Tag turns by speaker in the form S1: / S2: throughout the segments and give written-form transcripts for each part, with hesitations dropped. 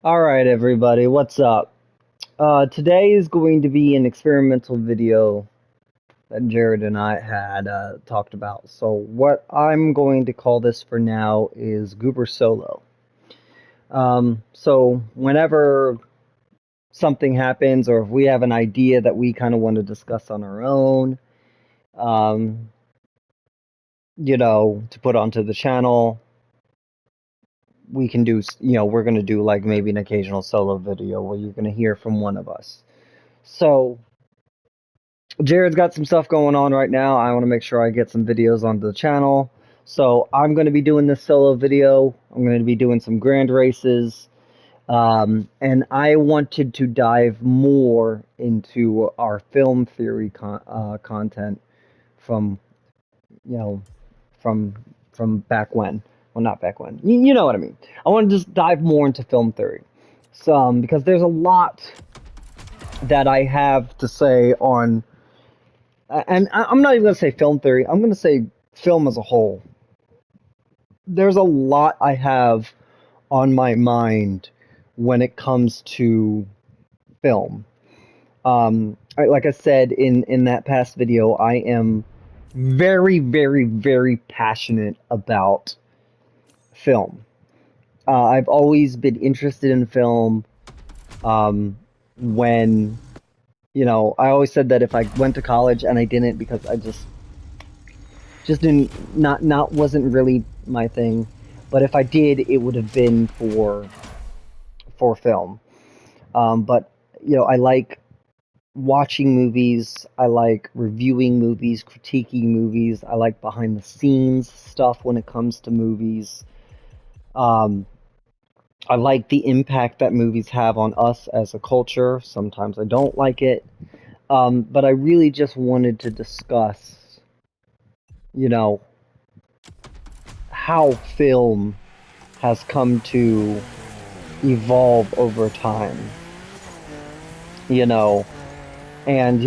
S1: Alright everybody, what's up? Today is going to be an experimental video that Jared and I had talked about. So what I'm going to call this for now is Goober Solo. So whenever something happens or if we have an idea that we kind of want to discuss on our own, um, to put onto the channel, we can do, we're going to do like maybe an occasional solo video where you're going to hear from one of us. So Jared's got some stuff going on right now. I want to make sure I get some videos onto the channel. So I'm going to be doing this solo video. I'm going to be doing some grand races. And I wanted to dive more into our film theory content from, you know, from back when. Well, not back when. You know what I mean. I want to just dive more into film theory. Because there's a lot that I have to say on and I'm not even going to say film theory. I'm going to say film as a whole. There's a lot I have on my mind when it comes to film. Like I said in that past video, I am very, very, very passionate about film. I've always been interested in film. When I always said that if I went to college and I didn't because I just didn't not wasn't really my thing. But if I did, it would have been for film. But I like watching movies. I like reviewing movies, critiquing movies. I like behind the scenes stuff when it comes to movies. Um, I like the impact that movies have on us as a culture. Sometimes I don't like it. But I really just wanted to discuss, you know, how film has come to evolve over time, you know. And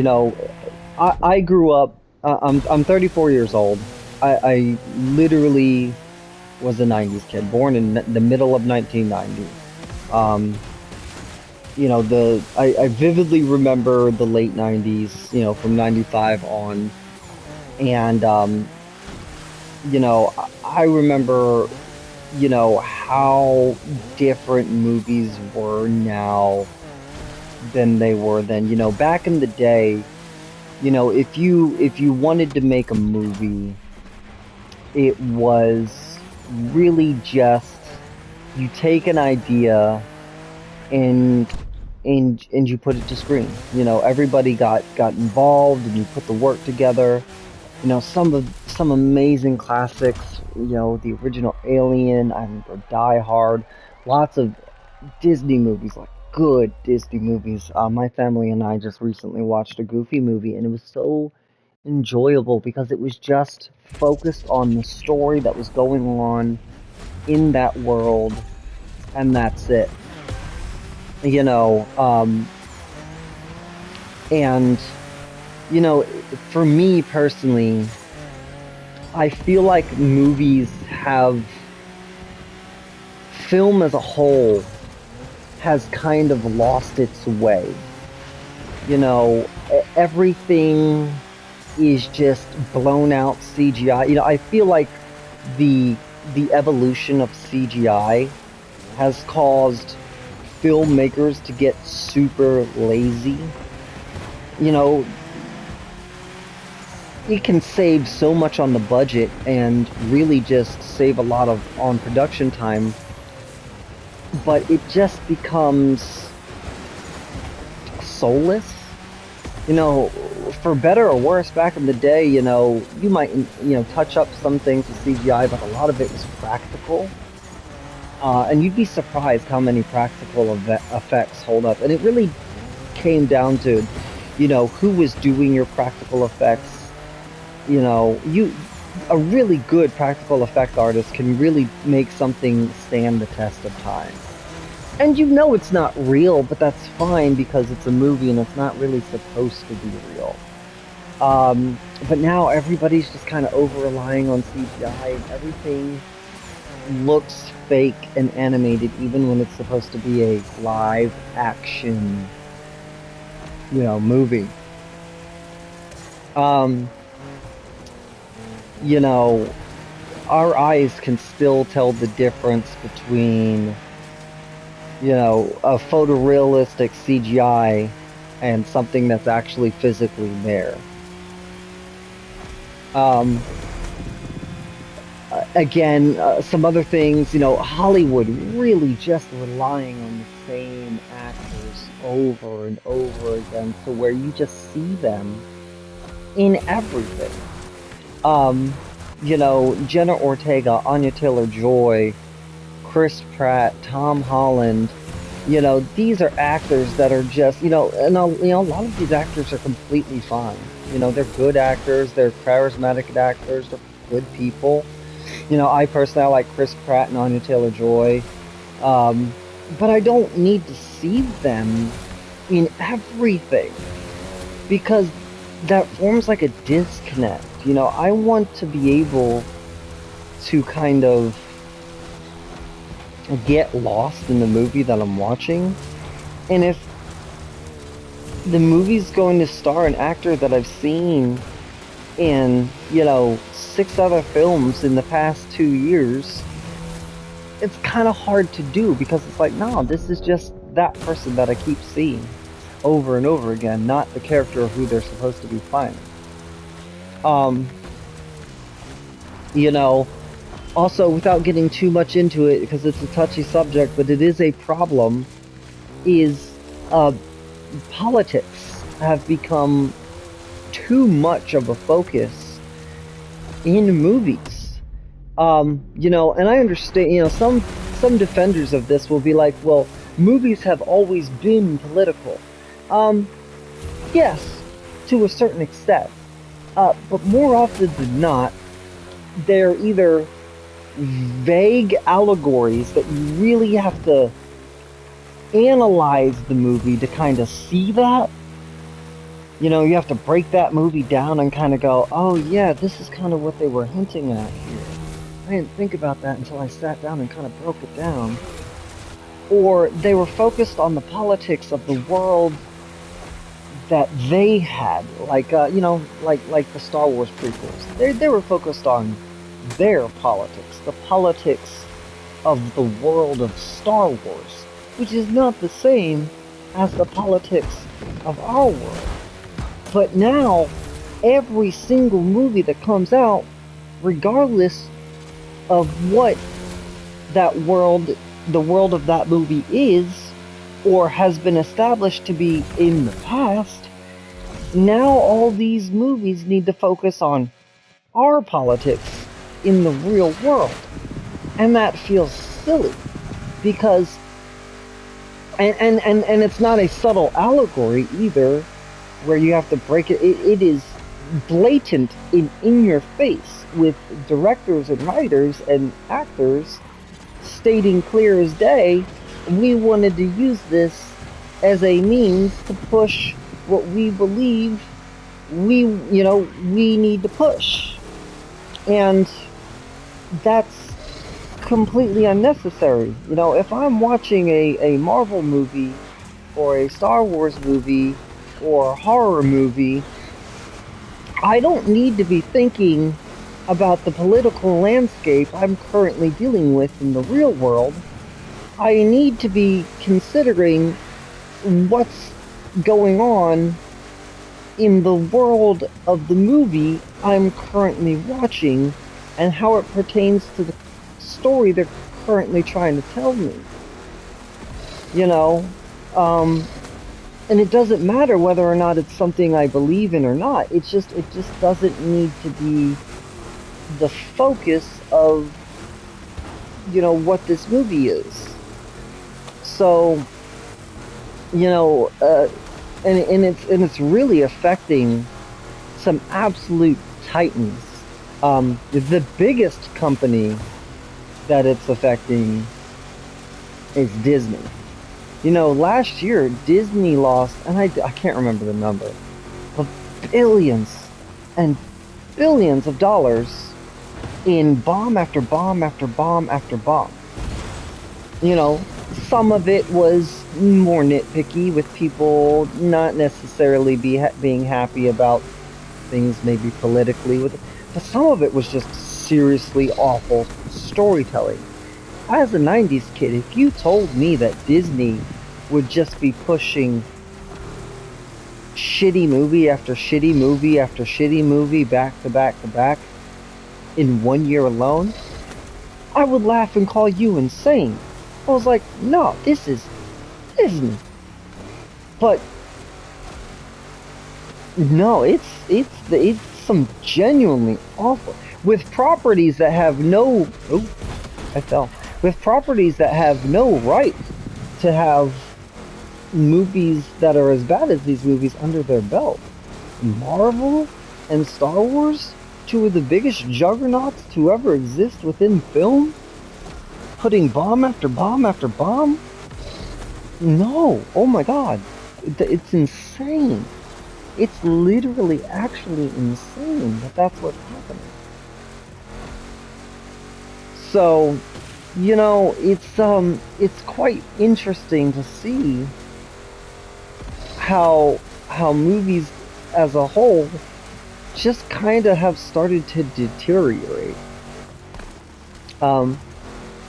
S1: I grew up. I'm 34 years old. I literally was a 90s kid, born in the middle of 1990. Um, I vividly remember the late 90s. From 95 on, and I remember how different movies were now than they were then. Back in the day, if you wanted to make a movie, it was really just you take an idea and and you put it to screen. Everybody got involved and you put the work together. Some amazing classics, the original Alien, I remember Die Hard, lots of Disney movies, like good Disney movies. My family and I just recently watched a Goofy movie, and it was so enjoyable because it was just focused on the story that was going on in that world, and that's it. You know, um, and for me personally, I feel like movies have film as a whole has kind of lost its way. Everything is just blown out CGI. I feel like the the evolution of CGI has caused filmmakers to get super lazy. You know, it can save so much on the budget and really just save a lot of on production time, but it just becomes soulless. you know, for better or worse, back in the day, you might, touch up some things with CGI, but a lot of it was practical. And you'd be surprised how many practical effects hold up. And it really came down to, who was doing your practical effects. A really good practical effect artist can really make something stand the test of time. And it's not real, but that's fine because it's a movie and it's not really supposed to be real. But now everybody's just kind of over relying on CGI and everything. looks fake and animated even when it's supposed to be a live action, movie. Um, you know, our eyes can still tell the difference between, a photorealistic CGI and something that's actually physically there. Um, Again, some other things, Hollywood really just relying on the same actors over and over again to where you just see them in everything. Jenna Ortega, Anya Taylor-Joy, Chris Pratt, Tom Holland, these are actors that are just, and a lot of these actors are completely fine. They're good actors, they're charismatic actors, they're good people. I personally I like Chris Pratt and Anya Taylor-Joy, but I don't need to see them in everything because that forms like a disconnect. I want to be able to kind of get lost in the movie that I'm watching, and if the movie's going to star an actor that I've seen in, 6 other films in the past 2 years, it's kind of hard to do because it's like, no, this is just that person that I keep seeing over and over again, not the character of who they're supposed to be playing. Also, without getting too much into it, because it's a touchy subject, but it is a problem, is politics have become too much of a focus in movies. And I understand, some defenders of this will be like, well, movies have always been political. Yes, to a certain extent. But more often than not, they're either vague allegories that you really have to analyze the movie to kind of see that. You have to break that movie down and kind of go, oh yeah, this is kind of what they were hinting at here. I didn't think about that until I sat down and kind of broke it down. Or they were focused on the politics of the world that they had, like like the Star Wars prequels. They were focused on their politics, the politics of the world of Star Wars, which is not the same as the politics of our world. But now, every single movie that comes out, regardless of what that world, the world of that movie is, or has been established to be in the past, now all these movies need to focus on our politics in the real world. And that feels silly because and it's not a subtle allegory either where you have to break it. It is blatant in your face with directors and writers and actors stating clear as day, we wanted to use this as a means to push what we believe we need to push. And that's completely unnecessary. If I'm watching a Marvel movie or a Star Wars movie or a horror movie, I don't need to be thinking about the political landscape I'm currently dealing with in the real world. I need to be considering what's going on in the world of the movie I'm currently watching and how it pertains to the story they're currently trying to tell me. And it doesn't matter whether or not it's something I believe in or not. It just doesn't need to be the focus of what this movie is. So and it's really affecting some absolute titans. The biggest company that it's affecting is Disney. Last year Disney lost, and I can't remember the number, but billions and billions of dollars in bomb after bomb after bomb after bomb. You know, some of it was more nitpicky with people not necessarily being happy about things maybe politically with it, but some of it was just seriously awful storytelling. As a 90s kid, if you told me that Disney would just be pushing shitty movie after shitty movie after shitty movie back to back to back in 1 year alone, I would laugh and call you insane. I was like, no, this is Disney. But no, it's some genuinely awful with properties that have no with properties that have no right to have movies that are as bad as these movies under their belt. Marvel and Star Wars, two of the biggest juggernauts to ever exist within film, putting bomb after bomb after bomb? No, oh my god, it's insane. It's literally actually insane that that's what's happening. So, you know, it's quite interesting to see how movies as a whole just kind of have started to deteriorate. But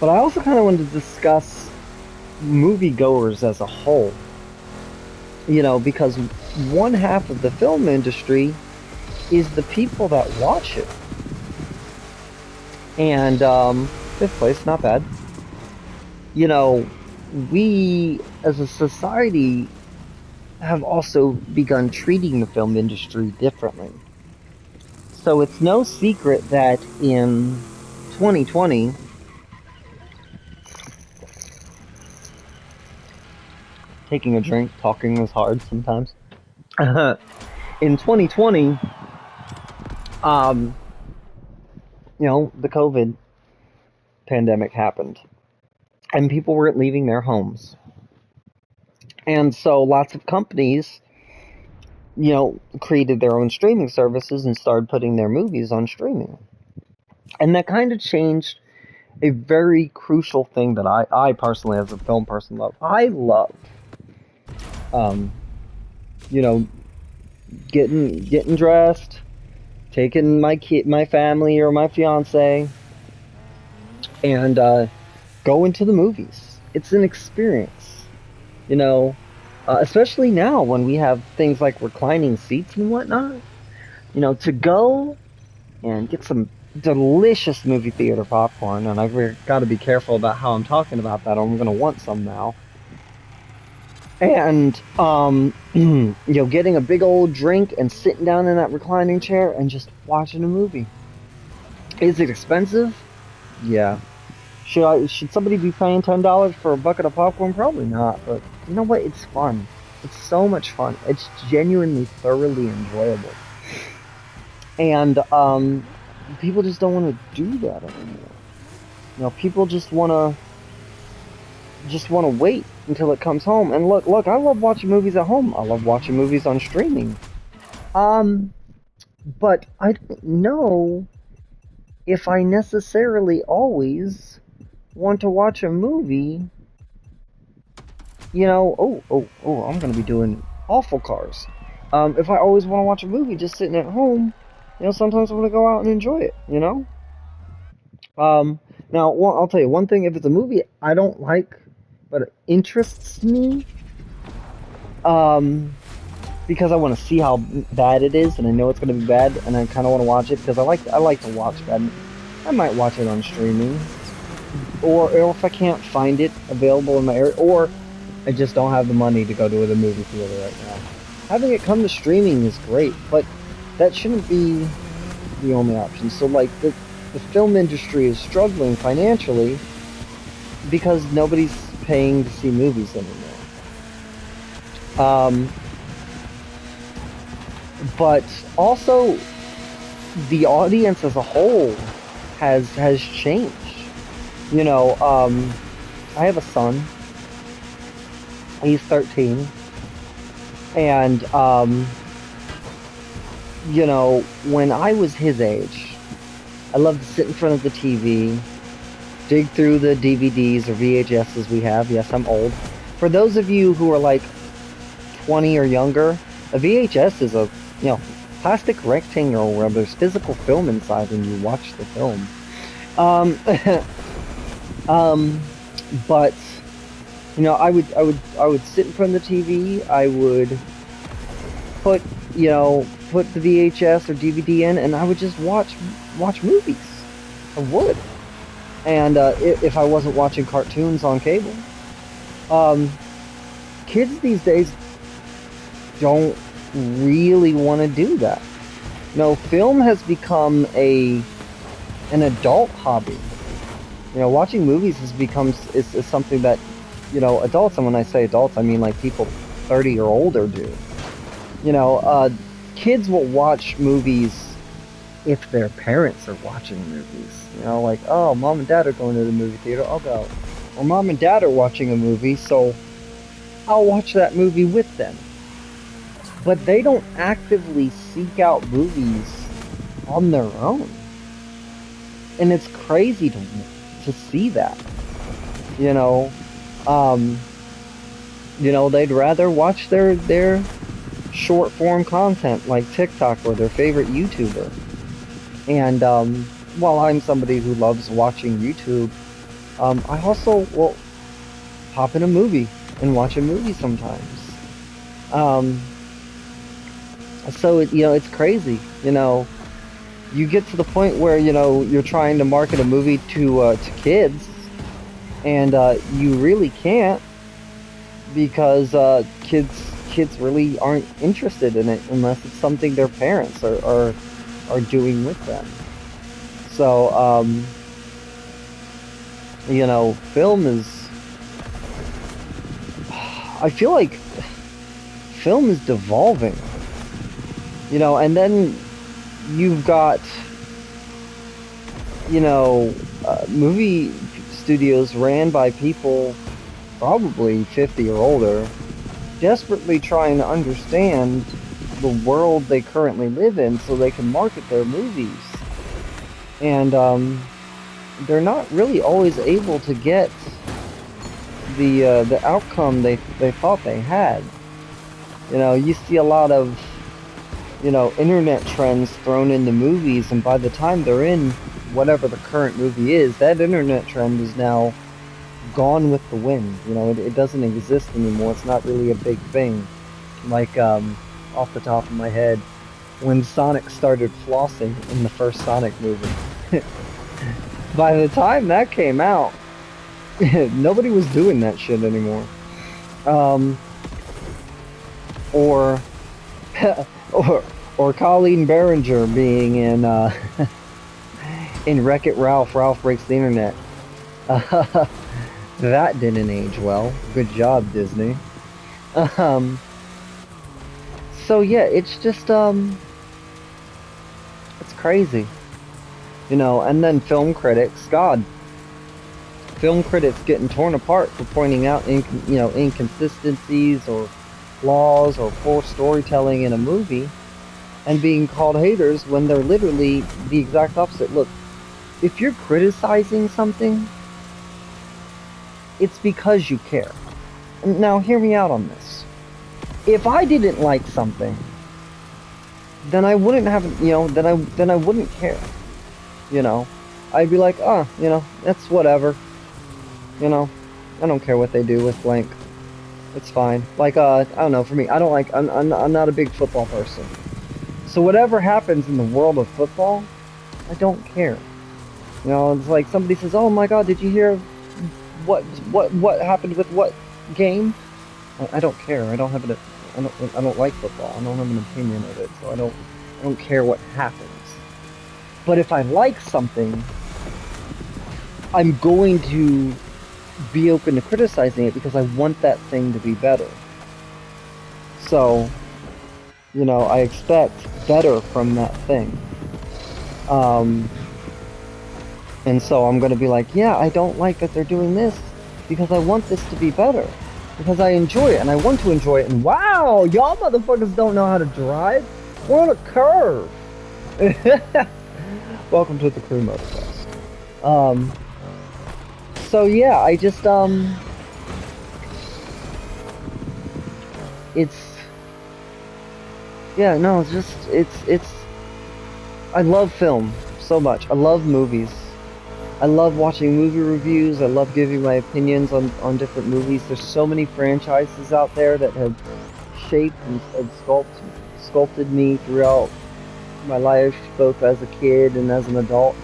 S1: I also kind of wanted to discuss moviegoers as a whole. You know, because one half of the film industry is the people that watch it. And fifth place, not bad. You know, we as a society have also begun treating the film industry differently. So it's no secret that in 2020, taking a drink, talking is hard sometimes. In 2020, you know, the COVID pandemic happened, and people weren't leaving their homes. And so lots of companies, you know, created their own streaming services and started putting their movies on streaming. And that kind of changed a very crucial thing that I personally, as a film person, love. I love, you know, getting dressed, taking my family or my fiance, and going to the movies. It's an experience, you know, especially now when we have things like reclining seats and whatnot. You know, to go and get some delicious movie theater popcorn, and I've got to be careful about how I'm talking about that, or I'm going to want some now. And, you know, getting a big old drink and sitting down in that reclining chair and just watching a movie. Is it expensive? Yeah. Should somebody be paying $10 for a bucket of popcorn? Probably not, but you know what? It's fun. It's so much fun. It's genuinely, thoroughly enjoyable. And, people just don't want to do that anymore. You know, people just want to wait until it comes home. And look, I love watching movies at home. I love watching movies on streaming. But I don't know if I necessarily always want to watch a movie. You know, I'm gonna be doing awful cars. If I always want to watch a movie just sitting at home, you know, sometimes I want to go out and enjoy it, you know? Now, I'll tell you one thing, if it's a movie I don't like, but it interests me, because I want to see how bad it is, and I know it's going to be bad, and I kind of want to watch it, because I like to watch bad, I might watch it on streaming, or if I can't find it available in my area, or I just don't have the money to go to the movie theater right now. Having it come to streaming is great, but that shouldn't be the only option. So, like, the film industry is struggling financially because nobody's paying to see movies anymore. But also, the audience as a whole has changed. You know, I have a son. He's 13. And, you know, when I was his age, I love to sit in front of the TV, dig through the DVDs or VHSs we have. Yes, I'm old. For those of you who are like 20 or younger, a VHS is a, you know, plastic rectangle where there's physical film inside and you watch the film. Um, but you know, I would sit in front of the TV. I would put, you know, put the VHS or DVD in, and I would just watch movies. I would, and if I wasn't watching cartoons on cable, kids these days don't really want to do that. You know, film has become an adult hobby. You know, watching movies has become is something that, you know, adults, and when I say adults, I mean like people 30 or older do. You know, kids will watch movies if their parents are watching movies. You know, like, oh, mom and dad are going to the movie theater, I'll go. Or mom and dad are watching a movie, so I'll watch that movie with them. But they don't actively seek out movies on their own. And it's crazy to see that. You know, they'd rather watch their short form content like TikTok or their favorite YouTuber. And while I'm somebody who loves watching YouTube, I also will pop in a movie and watch a movie sometimes. So you know, it's crazy. You know, you get to the point where, you know, you're trying to market a movie to kids, and you really can't, because kids really aren't interested in it unless it's something their parents are doing with them. So you know, film is, I feel like film is devolving. You know, and then you've got, you know, movie studios ran by people probably 50 or older, desperately trying to understand the world they currently live in so they can market their movies. And they're not really always able to get the outcome they thought they had. You know, you see a lot of, you know, internet trends thrown into movies, and by the time they're in whatever the current movie is, that internet trend is now gone with the wind. You know, it doesn't exist anymore. It's not really a big thing. Like, off the top of my head, when Sonic started flossing in the first Sonic movie. By the time that came out, nobody was doing that shit anymore. Or Colleen Barringer being in in Wreck-It Ralph, Ralph Breaks the Internet. That didn't age well. Good job, Disney. So yeah, it's just it's crazy. You know, and then film critics, God. Film critics getting torn apart for pointing out inconsistencies or flaws or poor storytelling in a movie, and being called haters when they're literally the exact opposite. Look, if you're criticizing something, it's because you care. Now, hear me out on this. If I didn't like something, then I wouldn't have, you know, then I wouldn't care. You know, I'd be like, oh, you know, that's whatever. You know, I don't care what they do with blank. It's fine. Like, I don't know, for me, I don't like, I'm not a big football person. So whatever happens in the world of football, I don't care. You know, it's like somebody says, oh my God, did you hear what happened with what game? I don't care. I don't like football. I don't have an opinion of it, so I don't care what happens. But if I like something, I'm going to be open to criticizing it because I want that thing to be better. So, you know, I expect better from that thing. And so I'm going to be like, yeah, I don't like that they're doing this because I want this to be better. Because I enjoy it and I want to enjoy it. And wow, y'all motherfuckers don't know how to drive. We're on a curve. Welcome to the Crew Motorcast. So yeah, I just it's yeah, no, it's just it's I love film so much. I love movies. I love watching movie reviews. I love giving my opinions on different movies. There's so many franchises out there that have shaped and sculpted me throughout my life, both as a kid and as an adult.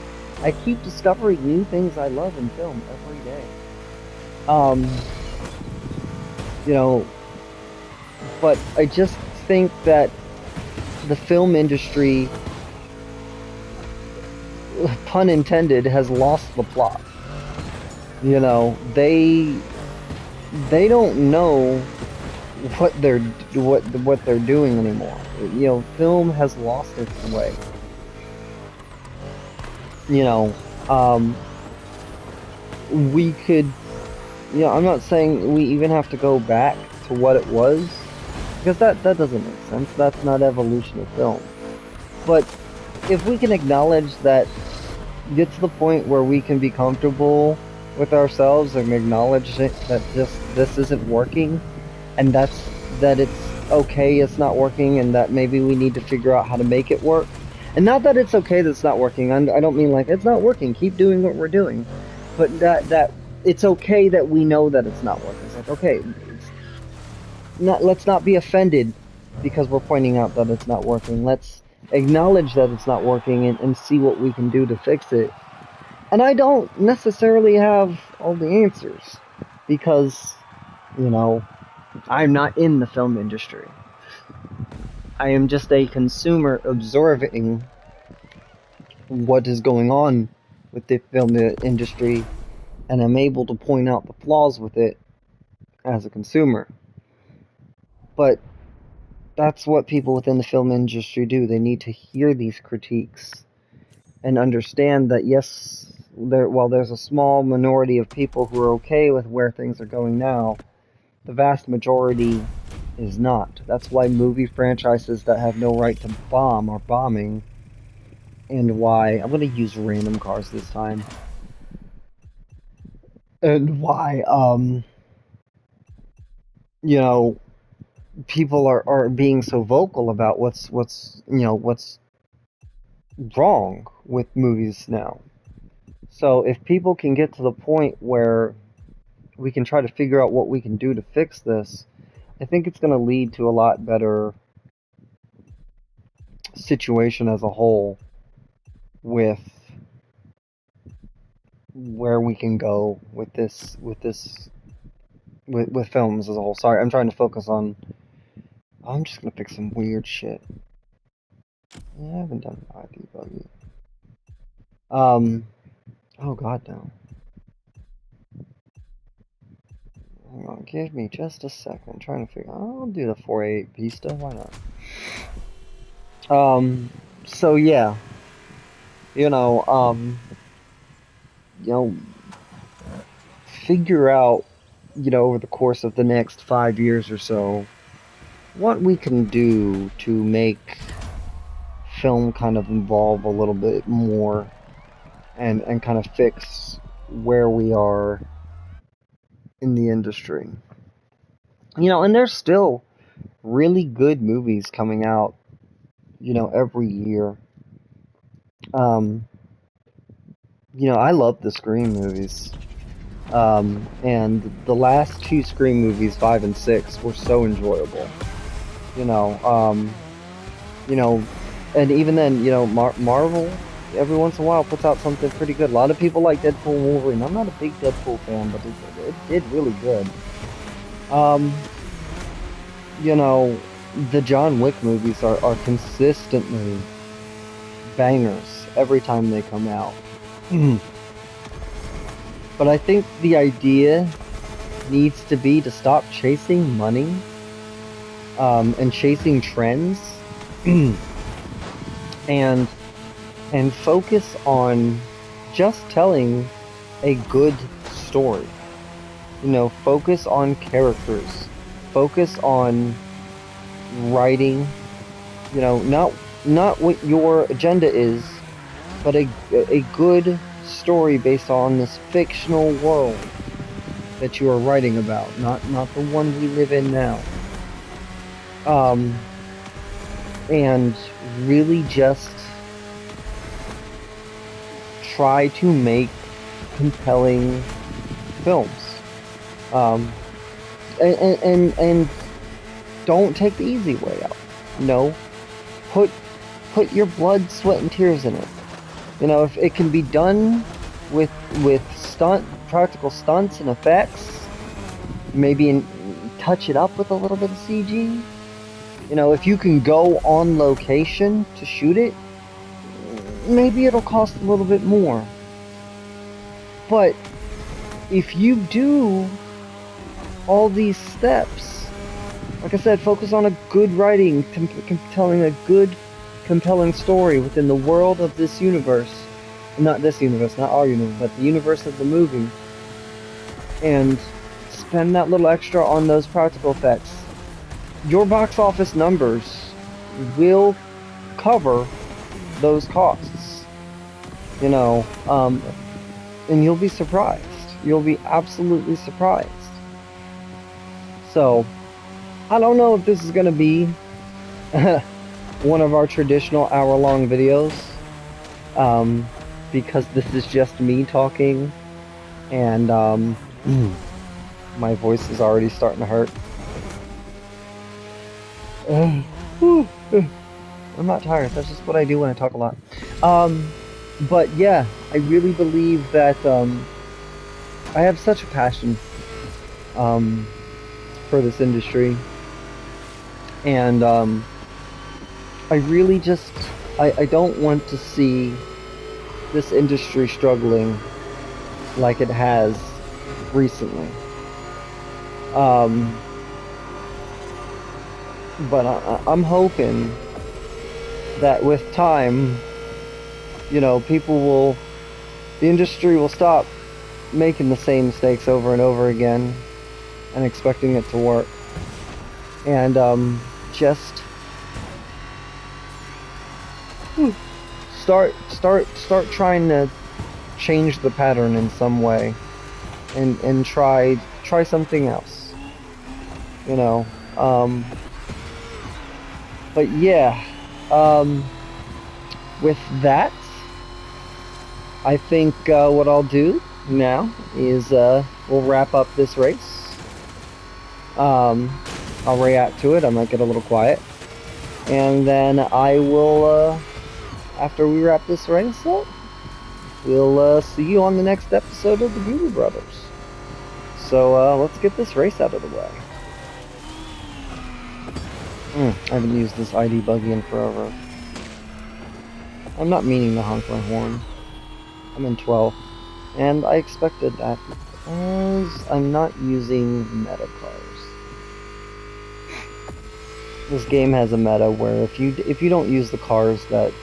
S1: I keep discovering new things I love in film every day. Um, you know, but I just think that the film industry, pun intended, has lost the plot. You know, they don't know what they're doing anymore. You know, film has lost its way. You know, um, we could, you know, I'm not saying we even have to go back to what it was, because that doesn't make sense. That's not evolution of film. But if we can acknowledge that, get to the point where we can be comfortable with ourselves and acknowledge that this isn't working, and that it's okay, it's not working, and that maybe we need to figure out how to make it work. And not that it's okay that it's not working. I don't mean like it's not working, keep doing what we're doing, but that it's okay that we know that it's not working. It's like, okay, it's not, let's not be offended because we're pointing out that it's not working. Let's acknowledge that it's not working and see what we can do to fix it. And I don't necessarily have all the answers because, you know, I'm not in the film industry. I am just a consumer observing what is going on with the film industry, and I'm able to point out the flaws with it as a consumer. But that's what people within the film industry do. They need to hear these critiques and understand that, yes, while there's a small minority of people who are okay with where things are going now, the vast majority is not. That's why movie franchises that have no right to bomb are bombing, and why I'm gonna use random cars this time, and why you know, people are being so vocal about what's wrong with movies now. So if people can get to the point where we can try to figure out what we can do to fix this, I think it's going to lead to a lot better situation as a whole with where we can go with films as a whole. Sorry, I'm trying to focus on. I'm just gonna pick some weird shit. Yeah, I haven't done ID buggy. Oh god, no. Hang on, give me just a second. I'm trying to figure. I'll do the 488 Vista. Why not? So yeah, you know, you know, figure out, you know, over the course of the next 5 years or so, what we can do to make film kind of evolve a little bit more and kind of fix where we are in the industry. You know, and there's still really good movies coming out, you know, every year. Um, you know, I love the Scream movies. And the last two Scream movies, 5 and 6, were so enjoyable. You know, you know, and even then, you know, Marvel every once in a while puts out something pretty good. A lot of people like Deadpool and Wolverine. I'm not a big Deadpool fan, but it did really good. You know, the John Wick movies are consistently bangers every time they come out. But I think the idea needs to be to stop chasing money and chasing trends and focus on just telling a good story. You know, focus on characters. Focus on writing. You know, not what your agenda is, but a good story based on this fictional world that you are writing about, not the one we live in now. And really just try to make compelling films. Um, and don't take the easy way out. You know, put your blood, sweat, and tears in it. You know, if it can be done with practical stunts and effects, maybe touch it up with a little bit of CG. You know, if you can go on location to shoot it, maybe it'll cost a little bit more. But if you do all these steps, like I said, focus on a good writing, telling a good, compelling story within the world of this universe. Not this universe, not our universe, but the universe of the movie. And spend that little extra on those practical effects. Your box office numbers will cover those costs. You know, and you'll be surprised. You'll be absolutely surprised. So, I don't know if this is going to be one of our traditional hour-long videos, because this is just me talking, and my voice is already starting to hurt. I'm not tired. That's just what I do when I talk a lot. But yeah, I really believe that I have such a passion for this industry, and I really just I don't want to see this industry struggling like it has recently. But I'm hoping that with time, you know, the industry will stop making the same mistakes over and over again and expecting it to work. And just start trying to change the pattern in some way, and try something else. You know. But yeah, with that, I think what I'll do now is we'll wrap up this race. I'll react to it. I might get a little quiet, and then I will, after we wrap this race up, we'll see you on the next episode of the Goober Brothers. So let's get this race out of the way. I haven't used this ID buggy in forever. I'm not meaning to honk my horn. I'm in 12th, and I expected that because I'm not using meta cars. This game has a meta where if you don't use the cars that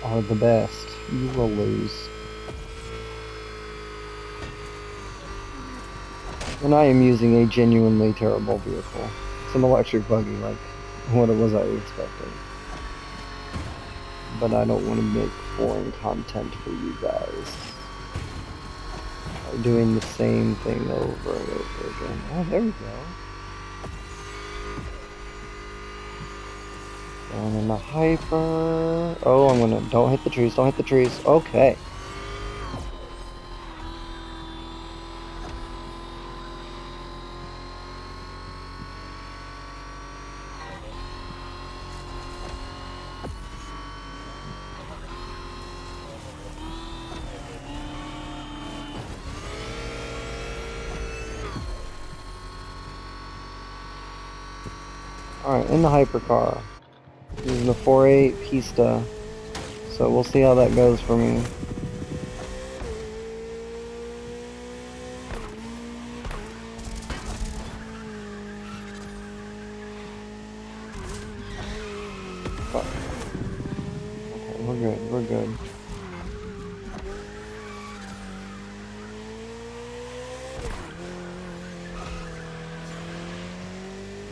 S1: are the best, you will lose. And I am using a genuinely terrible vehicle. It's an electric buggy, like what it was I expected. But I don't want to make boring content for you guys. I'm doing the same thing over and over again. Oh, there we go. Down in the hyper. Oh, don't hit the trees, don't hit the trees. Okay. Alright, in the hypercar. Using the 4.8 Pista. So we'll see how that goes for me. Fuck. Okay, we're good, we're good.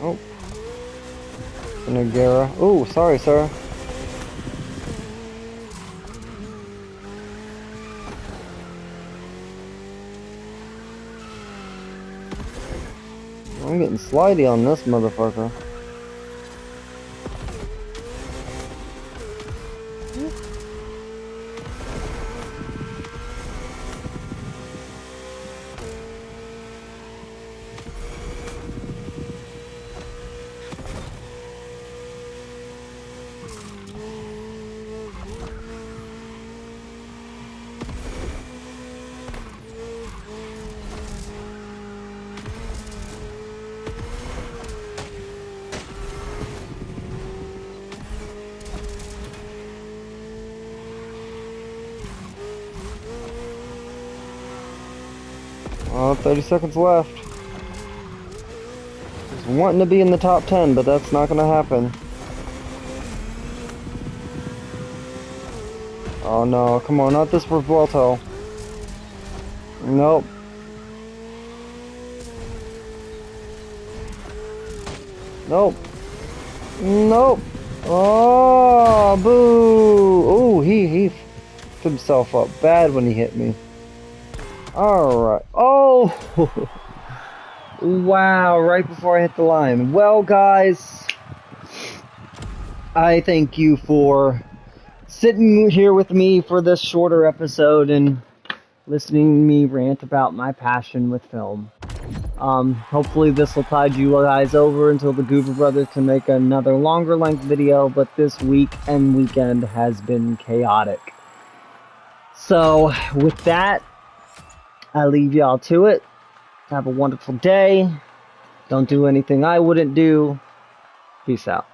S1: Oh. Nagara. Oh, sorry, sir. I'm getting slidey on this motherfucker. Oh, 30 seconds left. Just wanting to be in the top 10, but that's not gonna happen. Oh no, come on, not this Vuelto. Nope. Nope. Nope. Oh, boo. Oh, he f***ed himself up bad when he hit me. Alright. Oh! Wow, right before I hit the line. Well, guys, I thank you for sitting here with me for this shorter episode and listening to me rant about my passion with film. Hopefully this will tide you guys over until the Goober brothers can make another longer length video, but this week and weekend has been chaotic. So, with that, I leave y'all to it. Have a wonderful day. Don't do anything I wouldn't do. Peace out.